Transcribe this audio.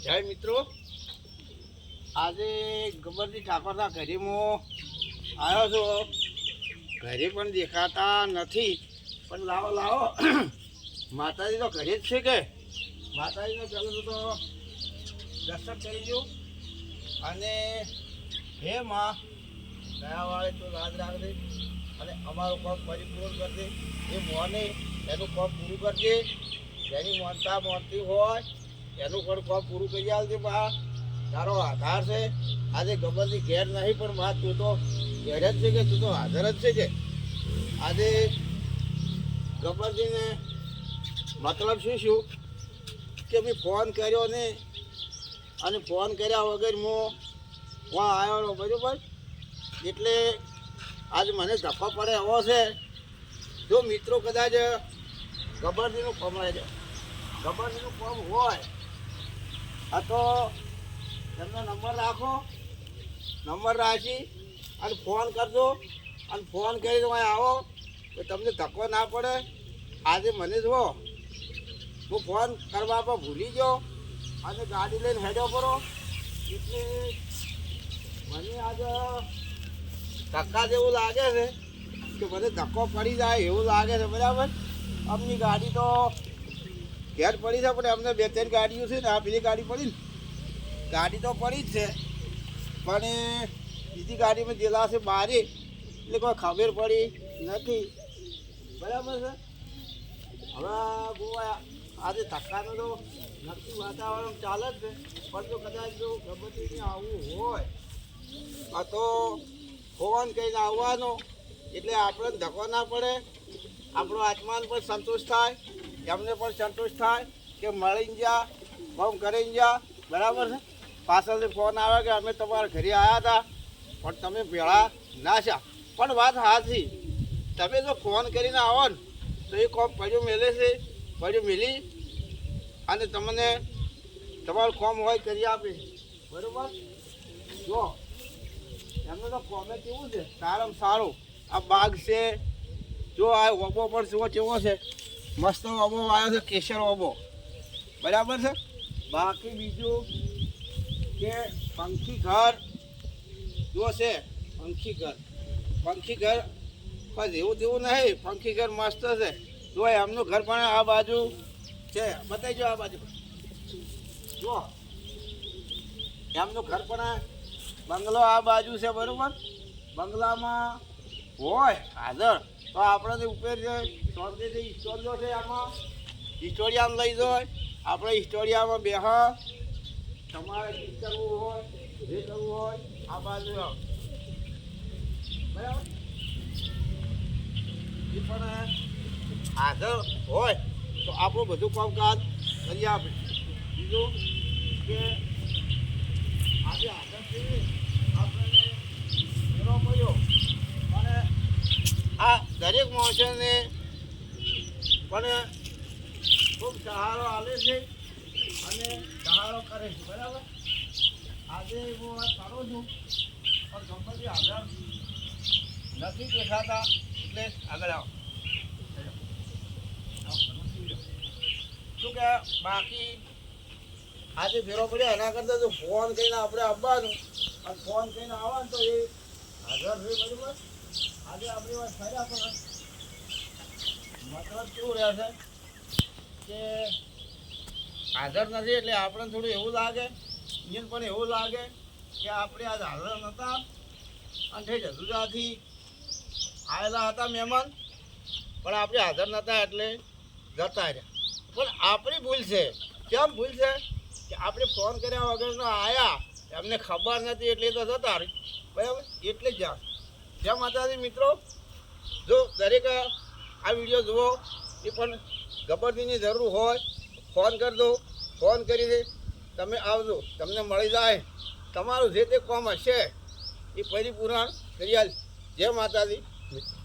જય મિત્રો, આજે ગબ્બરજી ઠાકોરના ઘરેમાં આવ્યો છો. ઘરે પણ દેખાતા નથી, પણ લાવો લાવો માતાજી તો ઘરે જ છે કે માતાજીનો ચાલો તો દર્શન કરી દઉં. અને હે માં દયાવાળે તો લાજ રાખજે અને અમારું કામ પરિપૂર્ણ કરજે. એ મોને એનું કામ પૂરું કરજે. જેની મોનતા મોનતી હોય એનું પણ કામ પૂરું કરી આવજે. બા તારો આધાર છે. આજે ગબ્બરજી ઘેર નહીં, પણ બા તું તો ઘેર જ છે કે તું તો હાજર જ છે કે આજે ગબ્બરજીને મતલબ શું કે મેં ફોન કર્યો ને અને ફોન કર્યા વગર હું આવ્યો બરાબર. એટલે આજે મને ધક્કો પડે એવો છે. જો મિત્રો કદાચ ગબ્બરજીનું કામ રહે, ગબ્બરજીનું કામ હોય આ તો એમનો નંબર રાખો, નંબર રાખી અને ફોન કરજો. અને ફોન કરી તમે આવો તો તમને ધક્કો ના પડે. આજે મને જુઓ, હું ફોન કરવા પર ભૂલી ગયો અને ગાડી લઈને હેડ્યો પડો. એટલે મને આજે ધક્કા જેવું લાગે છે કે મને ધક્કો પડી જાય એવું લાગે છે બરાબર. અમની ગાડી તો ઘેર પડી છે, પણ અમને બે ત્રણ ગાડીઓ છે ને આ પેલી ગાડી પડી ને ગાડી તો પડી જ છે, પણ બીજી ગાડીમાં જેલા છે બારે એટલે કોઈ ખબર પડી નથી બરાબર છે. હવે ગોવા આજે ધક્કાનું તો નક્કી વાતાવરણ ચાલે જ છે, પણ જો કદાચ જો ગબ્બરજીને આવવું હોય આ તો ફોન કહીને આવવાનો. એટલે આપણે ધક્કો ના પડે, આપણો આત્માને પણ સંતોષ થાય, એમને પણ સંતોષ થાય કે મળીને જા ફોન કરીને જા બરાબર છે. પાછળથી ફોન આવે કે અમે તમારા ઘરે આવ્યા હતા પણ તમે ભેળા ના છા. પણ વાત સાચી, તમે જો ફોન કરીને આવો ને તો એ કોમ પડ્યું મેલે છે, પડ્યું મેલી અને તમને તમારું કોમ હોય કરી આપે બરાબર. જો એમને તો કોમે કેવું છે સારામાં સારું. આ બાગ છે જો, આ ઓબો પણ જુઓ કેવો છે, મસ્ત ઓબો આવ્યો છે, કેસર ઓબો બરાબર છે. બાકી બીજું કે પંખી ઘર જો છે, પંખી ઘર બસ એવું તેવું નહીં, પંખી ઘર મસ્ત છે. જો એમનું ઘર પણ આ બાજુ છે, બતાવી આ બાજુ જો એમનું ઘર પણ બંગલો આ બાજુ છે બરાબર. બંગલામાં હોય હાજર તો આપણે ઉપર છે શાંતિથી હિસ્ટોરિયો છે, આમાં હિસ્ટોરિયામાં લઈ જાય. આપણે હિસ્ટોરિયામાં બેહ તમારે શું કરવું હોય જે કરવું હોય આ બાજુ બરાબર. એ પણ હાજર હોય તો આપણું બધું કામકાજ કરી આપે. બીજું કે આજે હાજર થઈ આપણને મેળો મળ્યો અને આ દરેક માણસોને પણ ખૂબ સહારો આપે છે અને સહારો કરે છે બરાબર. આજે હું વાત કરું છું પણ ગબ્બરજી હાજર નથી દેખાતા એટલે આગળ આવો. શું કે બાકી આજે ફેરો પડ્યા એના કરતાં જો ફોન કરીને આપણે આવવાનું અને ફોન કરીને આવવાનું તો એ હાજર છે બરાબર. આજે આપણી વાત ફર્યા પણ મતલબ કેવું રહેશે કે હાજર નથી એટલે આપણને થોડું એવું લાગે, એને પણ એવું લાગે કે આપણે આજ હાજર નહોતા અને જુદાથી આવેલા હતા મહેમાન, પણ આપણે હાજર નહોતા એટલે જતા રહ્યા. પણ આપણી ભૂલ છે. કેમ ભૂલ છે કે આપણે ફોન કર્યા વગરનો આવ્યા, એમને ખબર નથી એટલે તો જતા રહી બરાબર. એટલે જ જય માતાજી મિત્રો. જો દરેક આ વિડીયો જુઓ એ પણ ગબ્બરજીની જરૂર હોય ફોન કરી દો, ફોન કરી દે તમે આવજો, તમને મળી જાય. તમારું જે તે કામ હશે એ પરિપૂર્ણ કરી આલ. જય માતાજી મિત્રો.